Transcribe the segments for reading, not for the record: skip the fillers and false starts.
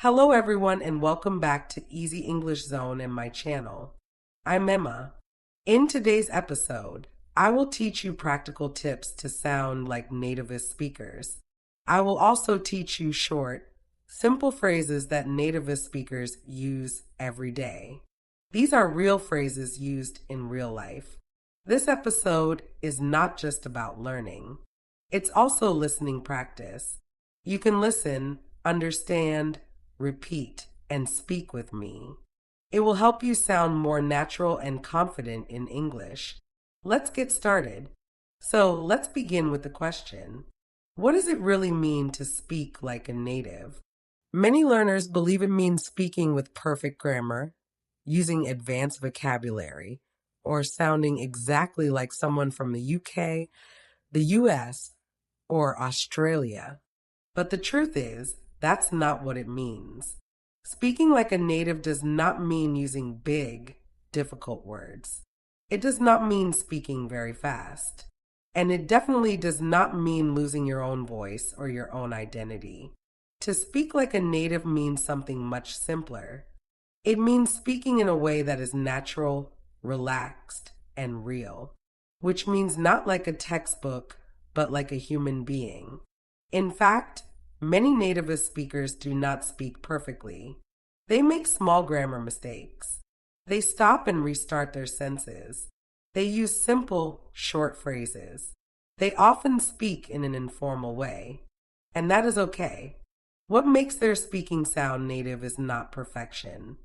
Hello, everyone, and welcome back to Easy English Zone and my channel. I'm Emma. In today's episode, I will teach you practical tips to sound like native speakers. I will also teach you short, simple phrases that native speakers use every day. These are real phrases used in real life. This episode is not just about learning. It's also listening practice. You can listen, understand, repeat, and speak with me. It will help you sound more natural and confident in English. Let's get started. So let's begin with the question. What does it really mean to speak like a native? Many learners believe it means speaking with perfect grammar, using advanced vocabulary, or sounding exactly like someone from the UK, the US, or Australia. But the truth is, that's not what it means. Speaking like a native does not mean using big, difficult words. It does not mean speaking very fast. And it definitely does not mean losing your own voice or your own identity. To speak like a native means something much simpler. It means speaking in a way that is natural, relaxed, and real, which means not like a textbook, but like a human being. In fact, many native speakers do not speak perfectly. They make small grammar mistakes. They stop and restart their sentences. They use simple, short phrases. They often speak in an informal way. And that is okay. What makes their speaking sound native is not perfection.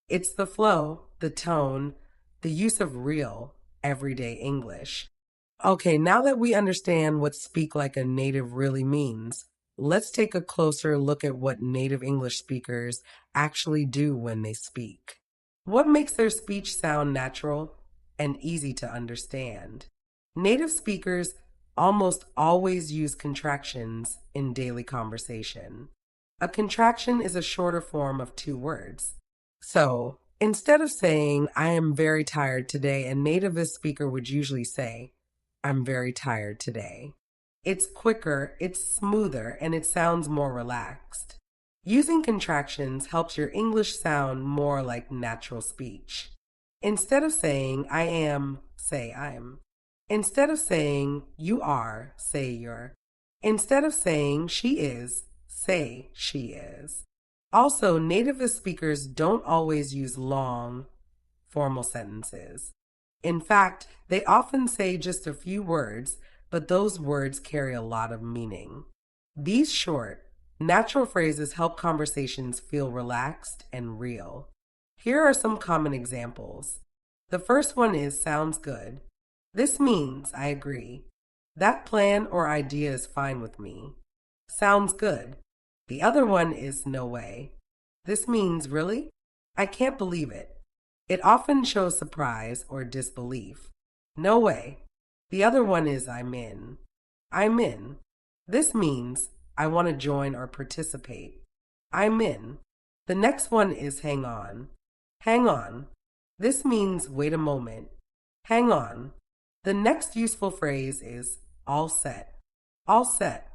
It's the flow, the tone, the use of real, everyday English. Okay, now that we understand what speak like a native really means, let's take a closer look at what native English speakers actually do when they speak. What makes their speech sound natural and easy to understand? Native speakers almost always use contractions in daily conversation. A contraction is a shorter form of two words. So, instead of saying, I am very tired today, a native speaker would usually say, I'm very tired today. It's quicker, it's smoother, and it sounds more relaxed. Using contractions helps your English sound more like natural speech. Instead of saying I am, say I'm. Instead of saying you are, say you're. Instead of saying she is, say she is. Also, native speakers don't always use long, formal sentences. In fact, they often say just a few words, but those words carry a lot of meaning. These short, natural phrases help conversations feel relaxed and real. Here are some common examples. The first one is sounds good. This means I agree. That plan or idea is fine with me. Sounds good. The other one is no way. This means really? I can't believe it. It often shows surprise or disbelief. No way. The other one is I'm in. I'm in. This means I want to join or participate. I'm in. The next one is hang on. Hang on. This means wait a moment. Hang on. The next useful phrase is all set. All set.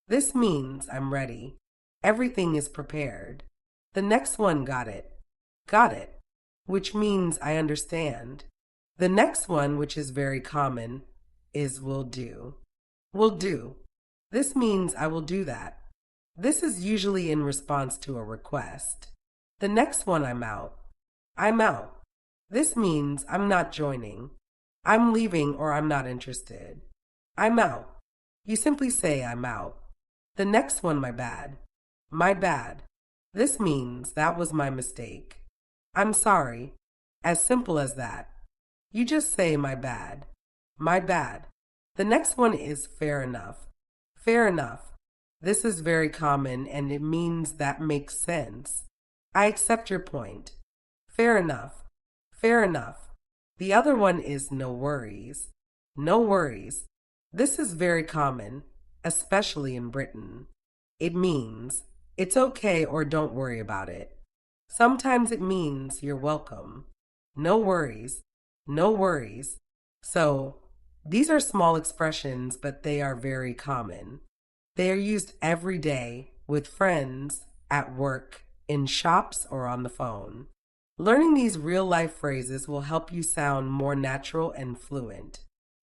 This means I'm ready. Everything is prepared. The next one got it. Got it, which means I understand. The next one, which is very common, is will do. Will do. This means I will do that. This is usually in response to a request. The next one, I'm out. I'm out. This means I'm not joining. I'm leaving or I'm not interested. I'm out. You simply say I'm out. The next one, my bad. My bad. This means that was my mistake. I'm sorry. As simple as that. You just say my bad. My bad. The next one is fair enough. Fair enough. This is very common and it means that makes sense. I accept your point. Fair enough. Fair enough. The other one is no worries. No worries. This is very common, especially in Britain. It means it's okay or don't worry about it. Sometimes it means you're welcome. No worries. No worries. So, these are small expressions, but they are very common. They are used every day with friends, at work, in shops, or on the phone. Learning these real-life phrases will help you sound more natural and fluent.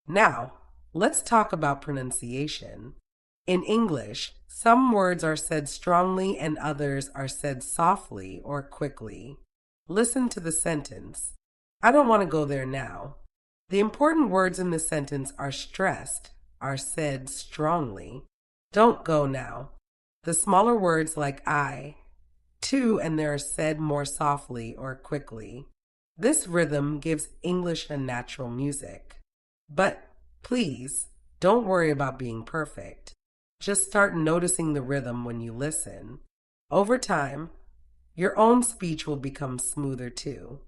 Now, let's talk about pronunciation. In English, some words are said strongly and others are said softly or quickly. Listen to the sentence. I don't want to go there now. The important words in the sentence are stressed, are said strongly. Don't go now. The smaller words like I, to, and they are said more softly or quickly. This rhythm gives English a natural music. But please, don't worry about being perfect. Just start noticing the rhythm when you listen. Over time, your own speech will become smoother too.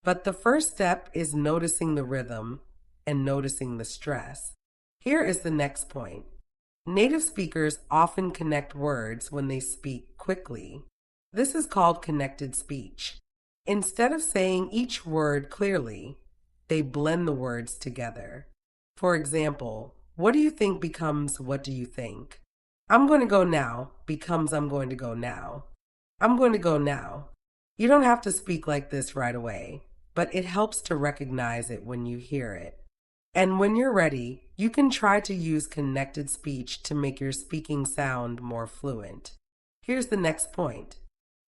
But the first step is noticing the rhythm and noticing the stress. Here is the next point. Native speakers often connect words when they speak quickly. This is called connected speech. Instead of saying each word clearly, they blend the words together. For example, what do you think becomes what do you think? I'm going to go now becomes I'm going to go now. I'm going to go now. You don't have to speak like this right away, but it helps to recognize it when you hear it. And when you're ready, you can try to use connected speech to make your speaking sound more fluent. Here's the next point.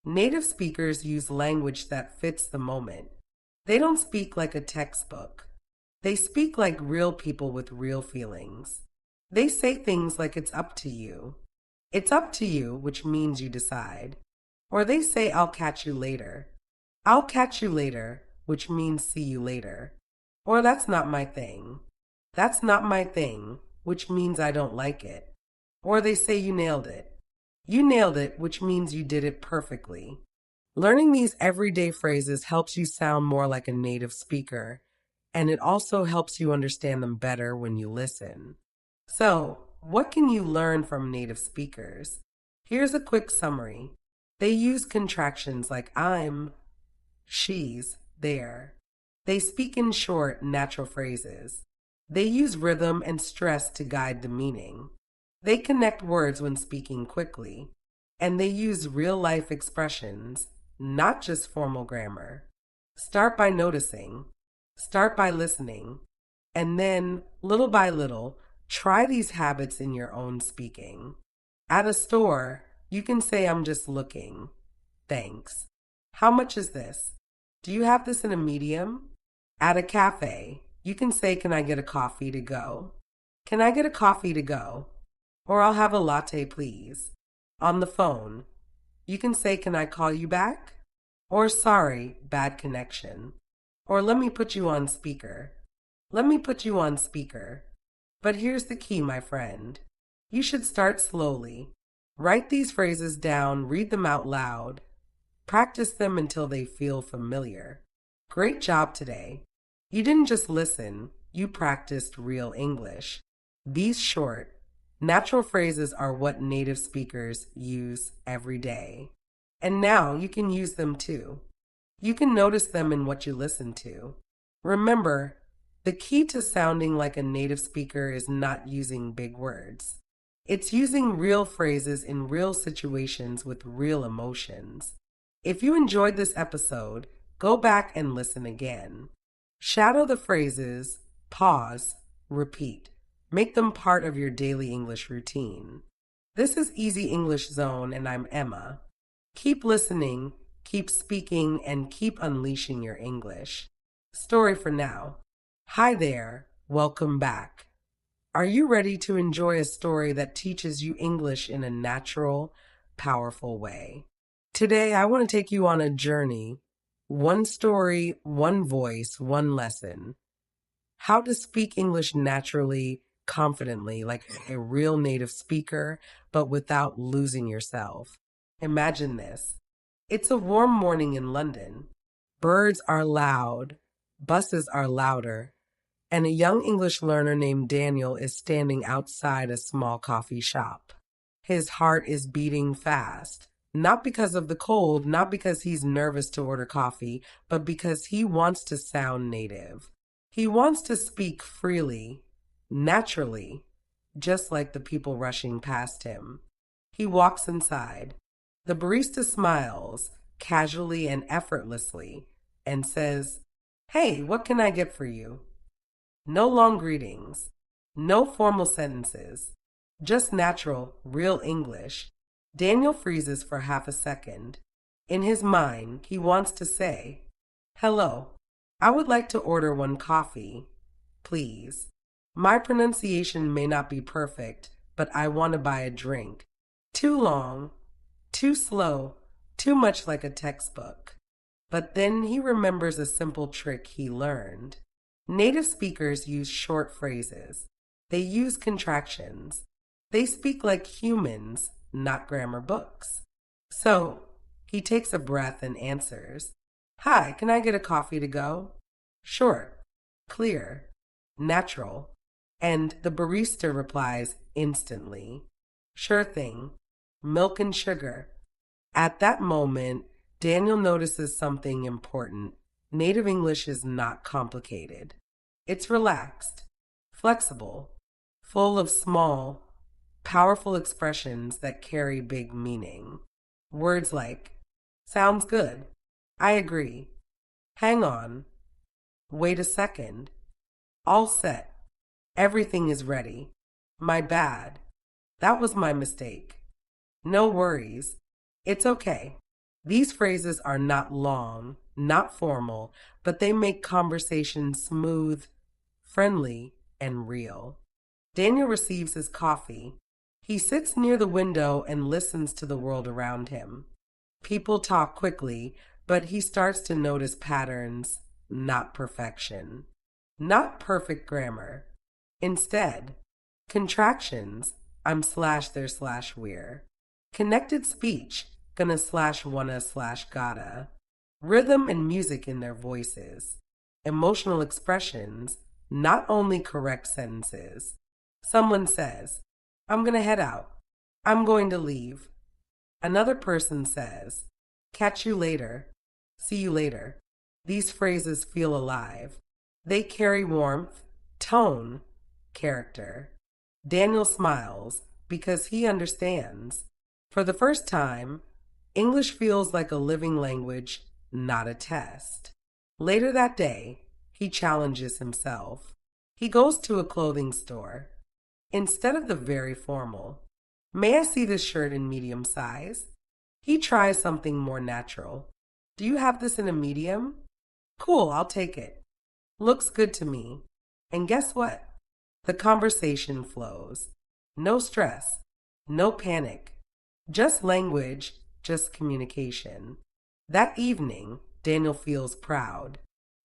Native speakers use language that fits the moment. They don't speak like a textbook. They speak like real people with real feelings. They say things like it's up to you. It's up to you, which means you decide. Or they say I'll catch you later. I'll catch you later, which means see you later. Or that's not my thing. That's not my thing, which means I don't like it. Or they say you nailed it. You nailed it, which means you did it perfectly. Learning these everyday phrases helps you sound more like a native speaker, and it also helps you understand them better when you listen. So, what can you learn from native speakers? Here's a quick summary. They use contractions like I'm, she's, there. They speak in short, natural phrases. They use rhythm and stress to guide the meaning. They connect words when speaking quickly. And they use real-life expressions, not just formal grammar. Start by noticing. Start by listening. And then, little by little, try these habits in your own speaking. At a store, you can say I'm just looking. Thanks. How much is this? Do you have this in a medium? At a cafe, you can say, can I get a coffee to go? Can I get a coffee to go? Or I'll have a latte, please. On the phone, you can say, can I call you back? Or sorry, bad connection. Or let me put you on speaker. Let me put you on speaker. But here's the key, my friend. You should start slowly. Write these phrases down, read them out loud. Practice them until they feel familiar. Great job today. You didn't just listen, you practiced real English. These short, natural phrases are what native speakers use every day. And now you can use them too. You can notice them in what you listen to. Remember, the key to sounding like a native speaker is not using big words. It's using real phrases in real situations with real emotions. If you enjoyed this episode, go back and listen again. Shadow the phrases, pause, repeat. Make them part of your daily English routine. This is Easy English Zone, and I'm Emma. Keep listening, keep speaking, and keep unleashing your English. Story for now. Hi there, welcome back. Are you ready to enjoy a story that teaches you English in a natural, powerful way? Today, I want to take you on a journey. One story, one voice, one lesson. How to speak English naturally, confidently, like a real native speaker, but without losing yourself. Imagine this. It's a warm morning in London. Birds are loud, buses are louder, and a young English learner named Daniel is standing outside a small coffee shop. His heart is beating fast. Not because of the cold, not because he's nervous to order coffee, but because he wants to sound native. He wants to speak freely, naturally, just like the people rushing past him. He walks inside. The barista smiles, casually and effortlessly, and says, "Hey, what can I get for you?" No long greetings, no formal sentences, just natural, real English. Daniel freezes for half a second. In his mind, he wants to say, "Hello, I would like to order one coffee, please. My pronunciation may not be perfect, but I want to buy a drink." Too long, too slow, too much like a textbook. But then he remembers a simple trick he learned. Native speakers use short phrases. They use contractions. They speak like humans, not grammar books. So he takes a breath and answers, "Hi, can I get a coffee to go?" Short, clear, natural. And the barista replies instantly, "Sure thing, milk and sugar." At that moment, Daniel notices something important. Native English is not complicated. It's relaxed, flexible, full of small, powerful expressions that carry big meaning. Words like, "Sounds good," "I agree," "Hang on," "Wait a second," "All set," "Everything is ready," "My bad," "That was my mistake," "No worries," "It's okay." These phrases are not long, not formal, but they make conversation smooth, friendly, and real. Daniel receives his coffee. He sits near the window and listens to the world around him. People talk quickly, but he starts to notice patterns, not perfection, not perfect grammar. Instead, contractions, "I'm slash there slash we're," connected speech, "gonna slash wanna slash gotta," rhythm and music in their voices, emotional expressions, not only correct sentences. Someone says, "I'm gonna head out," "I'm going to leave." Another person says, "Catch you later," "See you later." These phrases feel alive. They carry warmth, tone, character. Daniel smiles because he understands. For the first time, English feels like a living language, not a test. Later that day, he challenges himself. He goes to a clothing store. Instead of the very formal, "May I see this shirt in medium size?" he tries something more natural. "Do you have this in a medium?" "Cool, I'll take it. Looks good to me." And guess what? The conversation flows. No stress, no panic, just language, just communication. That evening, Daniel feels proud.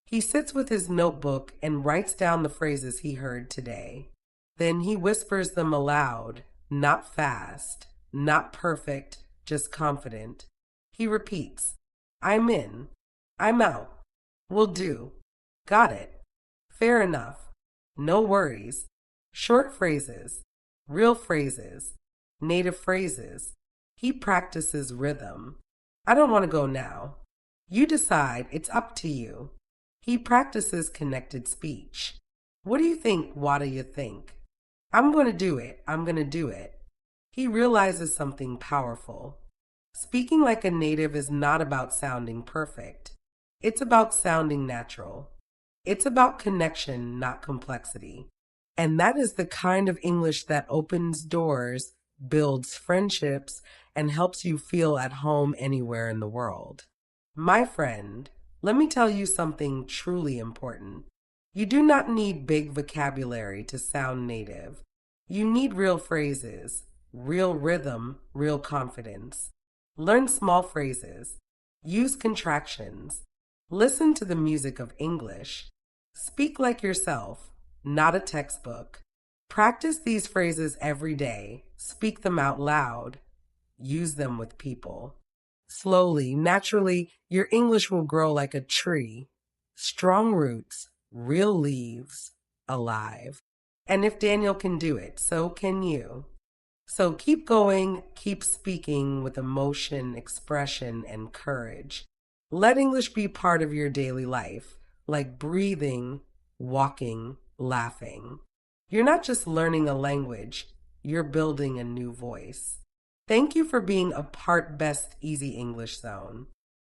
He sits with his notebook and writes down the phrases he heard today. Then he whispers them aloud, not fast, not perfect, just confident. He repeats, "I'm in, I'm out, will do, got it, fair enough, no worries." Short phrases, real phrases, native phrases. He practices rhythm. "I don't want to go now." "You decide, it's up to you." He practices connected speech. "What do you think? What do you think?" "I'm going to do it. I'm going to do it." He realizes something powerful. Speaking like a native is not about sounding perfect. It's about sounding natural. It's about connection, not complexity. And that is the kind of English that opens doors, builds friendships, and helps you feel at home anywhere in the world. My friend, let me tell you something truly important. You do not need big vocabulary to sound native. You need real phrases, real rhythm, real confidence. Learn small phrases. Use contractions. Listen to the music of English. Speak like yourself, not a textbook. Practice these phrases every day. Speak them out loud. Use them with people. Slowly, naturally, your English will grow like a tree. Strong roots, real leaves, alive. And if Daniel can do it, so can you. So keep going, keep speaking with emotion, expression, and courage. Let English be part of your daily life, like breathing, walking, laughing. You're not just learning a language, you're building a new voice. Thank you for being a part Best Easy English Zone.